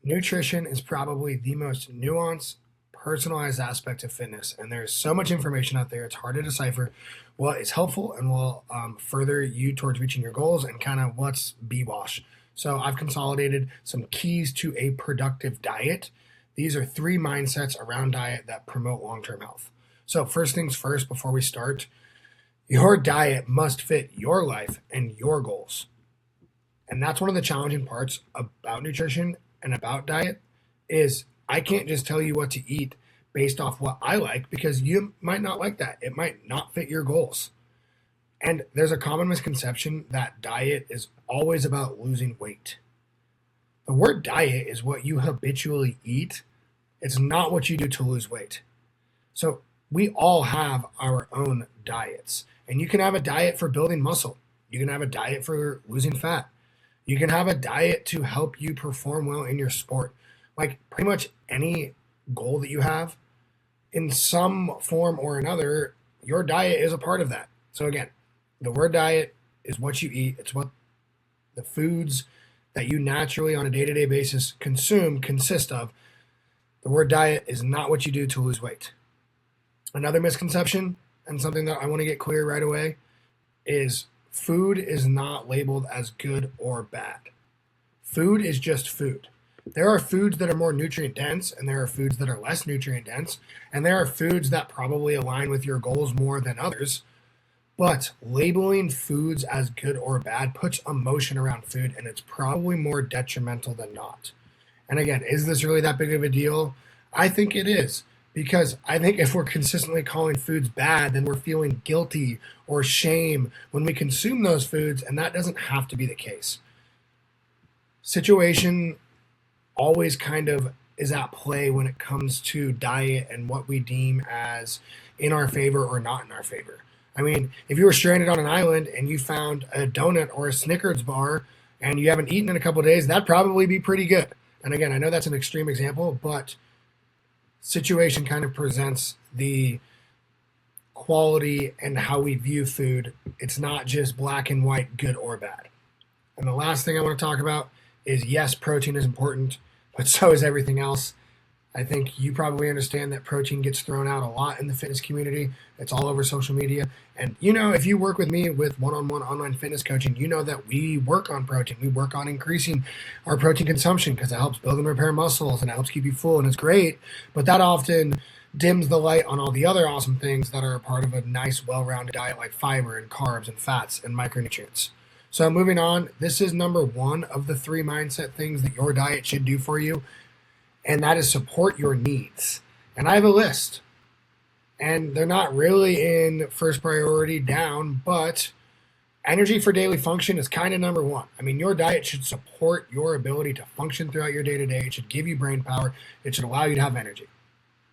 Nutrition is probably the most nuanced, personalized aspect of fitness, and there's so much information out there, it's hard to decipher what is helpful and will further you towards reaching your goals and kind of what's B-wash. So I've consolidated some keys to a productive diet. These are three mindsets around diet that promote long-term health. So first things first, before we start, your diet must fit your life and your goals. And that's one of the challenging parts about nutrition and about diet is I can't just tell you what to eat based off what I like because you might not like that. It might not fit your goals. And there's a common misconception that diet is always about losing weight. The word diet is what you habitually eat. It's not what you do to lose weight. So we all have our own diets. And you can have a diet for building muscle. You can have a diet for losing fat. You can have a diet to help you perform well in your sport. Like pretty much any goal that you have, in some form or another, your diet is a part of that. So again, the word diet is what you eat. It's what the foods that you naturally on a day-to-day basis consume consist of. The word diet is not what you do to lose weight. Another misconception, and something that I want to get clear right away, is food is not labeled as good or bad. Food is just food. There are foods that are more nutrient dense, and there are foods that are less nutrient dense, and there are foods that probably align with your goals more than others. But labeling foods as good or bad puts emotion around food, and it's probably more detrimental than not. And again, is this really that big of a deal? I think it is. Because I think if we're consistently calling foods bad, then we're feeling guilty or shame when we consume those foods, and that doesn't have to be the case. Situation always kind of is at play when it comes to diet and what we deem as in our favor or not in our favor. I mean, if you were stranded on an island and you found a donut or a Snickers bar and you haven't eaten in a couple of days, that'd probably be pretty good. And again, I know that's an extreme example, but situation kind of presents the quality and how we view food. It's not just black and white, good or bad. And the last thing I want to talk about is yes, protein is important, but so is everything else. I think you probably understand that protein gets thrown out a lot in the fitness community. It's all over social media. And if you work with me with one-on-one online fitness coaching, you know that we work on protein. We work on increasing our protein consumption because it helps build and repair muscles and it helps keep you full and it's great. But that often dims the light on all the other awesome things that are a part of a nice, well-rounded diet like fiber and carbs and fats and micronutrients. So moving on, this is number one of the three mindset things that your diet should do for you. And that is support your needs. And I have a list. And they're not really in first priority down, but energy for daily function is kind of number one. I mean, your diet should support your ability to function throughout your day-to-day. It should give you brain power. It should allow you to have energy.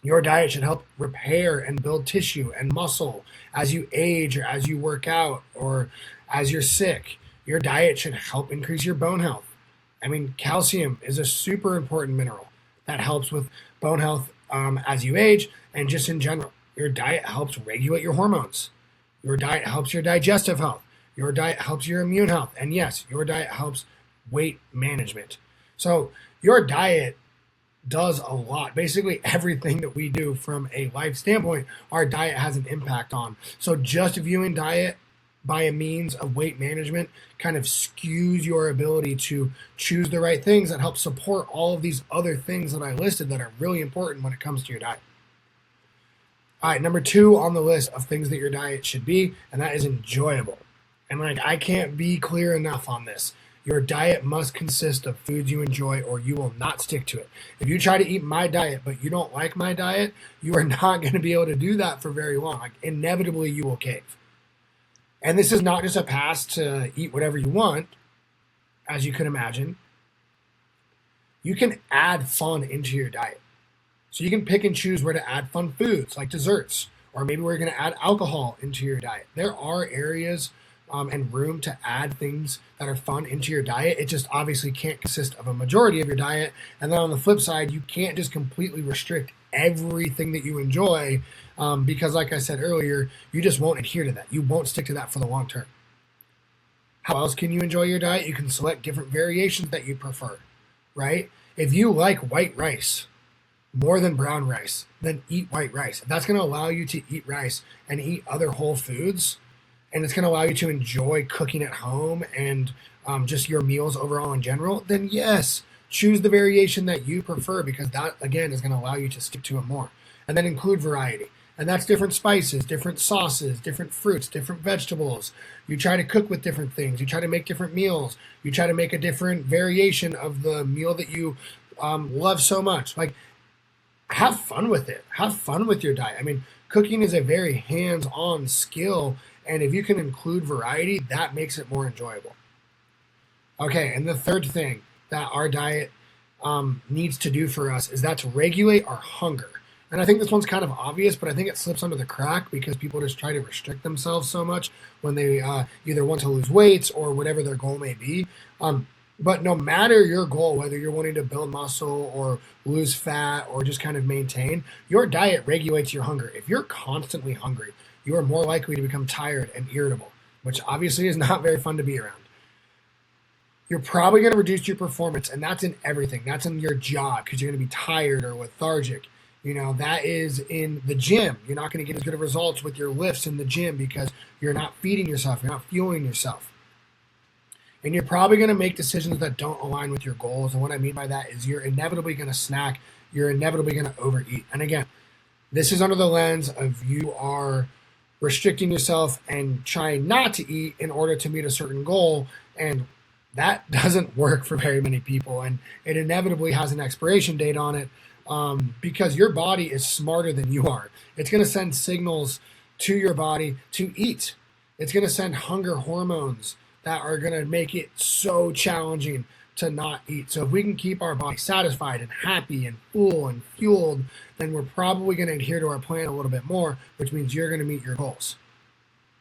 Your diet should help repair and build tissue and muscle as you age or as you work out or as you're sick. Your diet should help increase your bone health. I mean, calcium is a super important mineral that helps with bone health as you age and just in general. Your diet helps regulate your hormones. Your diet helps your digestive health. Your diet helps your immune health. And yes, your diet helps weight management. So your diet does a lot. Basically everything that we do from a life standpoint, our diet has an impact on. So just viewing diet by a means of weight management kind of skews your ability to choose the right things that help support all of these other things that I listed that are really important when it comes to your diet. All right, number two on the list of things that your diet should be, and that is enjoyable. And I can't be clear enough on this. Your diet must consist of foods you enjoy or you will not stick to it. If you try to eat my diet but you don't like my diet, you are not going to be able to do that for very long. Inevitably you will cave. And this is not just a pass to eat whatever you want, as you can imagine. You can add fun into your diet. So you can pick and choose where to add fun foods like desserts, or maybe we're going to add alcohol into your diet. There are areas and room to add things that are fun into your diet. It just obviously can't consist of a majority of your diet. And then on the flip side, you can't just completely restrict everything that you enjoy because like I said earlier, you just won't adhere to that. You won't stick to that for the long term. How else can you enjoy your diet? You can select different variations that you prefer. right? If you like white rice more than brown rice, then eat white rice. If that's going to allow you to eat rice and eat other whole foods, and it's going to allow you to enjoy cooking at home and just your meals overall in general, then yes, choose the variation that you prefer, because that, again, is going to allow you to stick to it more. And then include variety. And that's different spices, different sauces, different fruits, different vegetables. You try to cook with different things. You try to make different meals. You try to make a different variation of the meal that you love so much. Like, have fun with it. Have fun with your diet. I mean, cooking is a very hands-on skill, and if you can include variety, that makes it more enjoyable. Okay, and the third thing that our diet needs to do for us is that to regulate our hunger. And I think this one's kind of obvious, but I think it slips under the crack because people just try to restrict themselves so much when they either want to lose weight or whatever their goal may be. But no matter your goal, whether you're wanting to build muscle or lose fat or just kind of maintain, your diet regulates your hunger. If you're constantly hungry, you are more likely to become tired and irritable, which obviously is not very fun to be around. You're probably going to reduce your performance, and that's in everything. That's in your job because you're going to be tired or lethargic. That is in the gym. You're not going to get as good of results with your lifts in the gym because you're not feeding yourself. You're not fueling yourself. And you're probably going to make decisions that don't align with your goals. And what I mean by that is you're inevitably going to snack. You're inevitably going to overeat. And again, this is under the lens of you are restricting yourself and trying not to eat in order to meet a certain goal. And that doesn't work for very many people. And it inevitably has an expiration date on it. Because your body is smarter than you are. It's going to send signals to your body to eat. It's going to send hunger hormones that are going to make it so challenging to not eat. So if we can keep our body satisfied and happy and full and fueled, then we're probably going to adhere to our plan a little bit more, which means you're going to meet your goals.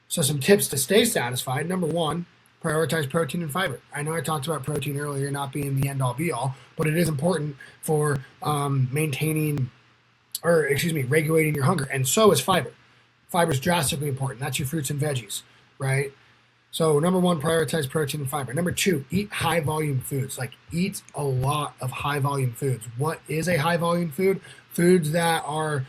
So some tips to stay satisfied. Number one, prioritize protein and fiber. I know I talked about protein earlier not being the end-all be-all, but it is important for regulating your hunger, and so is fiber. Fiber is drastically important. That's your fruits and veggies, right? So number one, prioritize protein and fiber. Number two, eat high-volume foods. Like, eat a lot of high-volume foods. What is a high-volume food? Foods that are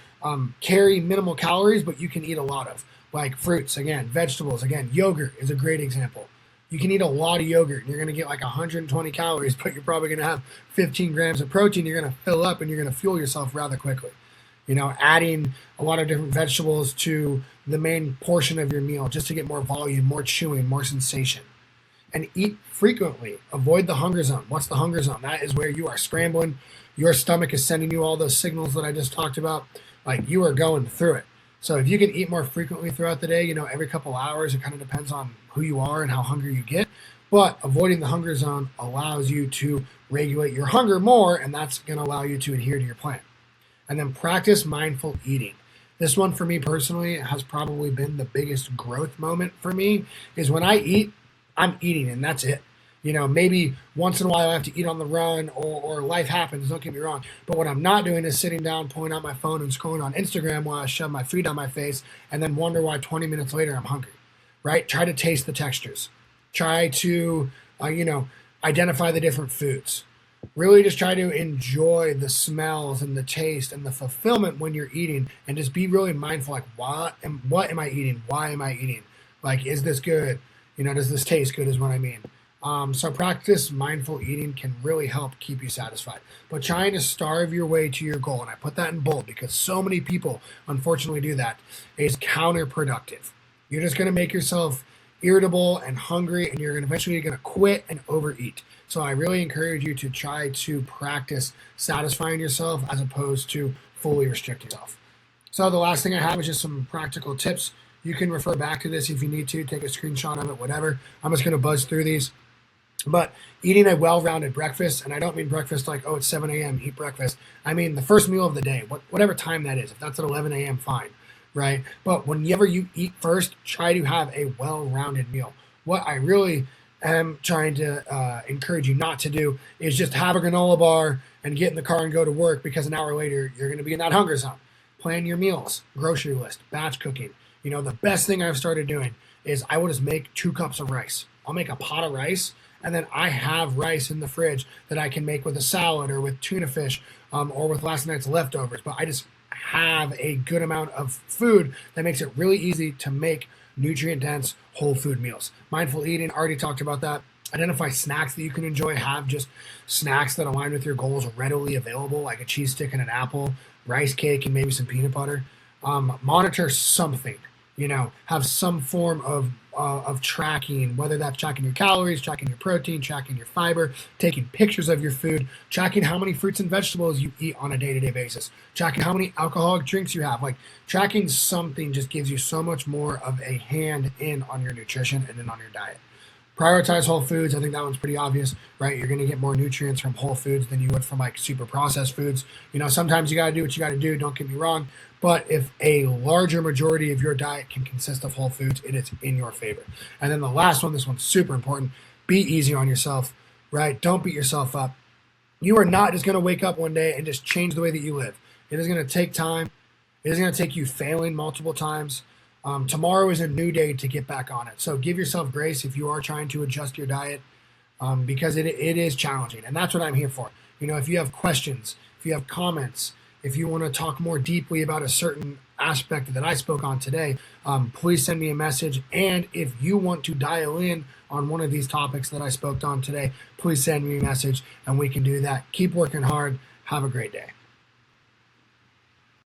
carry minimal calories, but you can eat a lot of. Like fruits, again, vegetables, again, yogurt is a great example. You can eat a lot of yogurt and you're going to get like 120 calories, but you're probably going to have 15 grams of protein. You're going to fill up and you're going to fuel yourself rather quickly. Adding a lot of different vegetables to the main portion of your meal just to get more volume, more chewing, more sensation. And eat frequently. Avoid the hunger zone. What's the hunger zone? That is where you are scrambling. Your stomach is sending you all those signals that I just talked about. Like, you are going through it. So if you can eat more frequently throughout the day, every couple hours, it kind of depends on who you are and how hungry you get. But avoiding the hunger zone allows you to regulate your hunger more, and that's going to allow you to adhere to your plan. And then practice mindful eating. This one for me personally has probably been the biggest growth moment for me, is when I eat, I'm eating and that's it. Maybe once in a while I have to eat on the run or life happens, don't get me wrong. But what I'm not doing is sitting down, pulling out my phone and scrolling on Instagram while I shove my food on my face and then wonder why 20 minutes later I'm hungry, right? Try to taste the textures. Try to, identify the different foods. Really just try to enjoy the smells and the taste and the fulfillment when you're eating, and just be really mindful, like, what am I eating? Why am I eating? Like, is this good? Does this taste good is what I mean. So practice mindful eating can really help keep you satisfied. But trying to starve your way to your goal, and I put that in bold because so many people unfortunately do that, is counterproductive. You're just going to make yourself irritable and hungry, and you're eventually going to quit and overeat. So I really encourage you to try to practice satisfying yourself as opposed to fully restricting yourself. So the last thing I have is just some practical tips. You can refer back to this if you need to, take a screenshot of it, whatever. I'm just going to buzz through these. But eating a well-rounded breakfast, and I don't mean breakfast like, it's 7 a.m., eat breakfast. I mean the first meal of the day, whatever time that is. If that's at 11 a.m., fine, right? But whenever you eat first, try to have a well-rounded meal. What I really am trying to encourage you not to do is just have a granola bar and get in the car and go to work, because an hour later, you're going to be in that hunger zone. Plan your meals, grocery list, batch cooking. The best thing I've started doing is I will just make 2 cups of rice. I'll make a pot of rice, And then I have rice in the fridge that I can make with a salad or with tuna fish, or with last night's leftovers. But I just have a good amount of food that makes it really easy to make nutrient dense whole food meals. Mindful eating, already talked about that. Identify snacks that you can enjoy. Have just snacks that align with your goals readily available, like a cheese stick and an apple, rice cake, and maybe some peanut butter. Monitor something. Have some form of tracking, whether that's tracking your calories, tracking your protein, tracking your fiber, taking pictures of your food, tracking how many fruits and vegetables you eat on a day-to-day basis, tracking how many alcoholic drinks you have. Like, tracking something just gives you so much more of a hand in on your nutrition and in on your diet. Prioritize whole foods. I think that one's pretty obvious, right? You're going to get more nutrients from whole foods than you would from like super processed foods. Sometimes you got to do what you got to do. Don't get me wrong. But if a larger majority of your diet can consist of whole foods, it is in your favor. And then the last one, this one's super important. Be easy on yourself, right? Don't beat yourself up. You are not just going to wake up one day and just change the way that you live. It is going to take time. It is going to take you failing multiple times. Tomorrow is a new day to get back on it. So give yourself grace if you are trying to adjust your diet, because it is challenging. And that's what I'm here for. If you have questions, if you have comments, if you want to talk more deeply about a certain aspect that I spoke on today, please send me a message. And if you want to dial in on one of these topics that I spoke on today, please send me a message and we can do that. Keep working hard. Have a great day.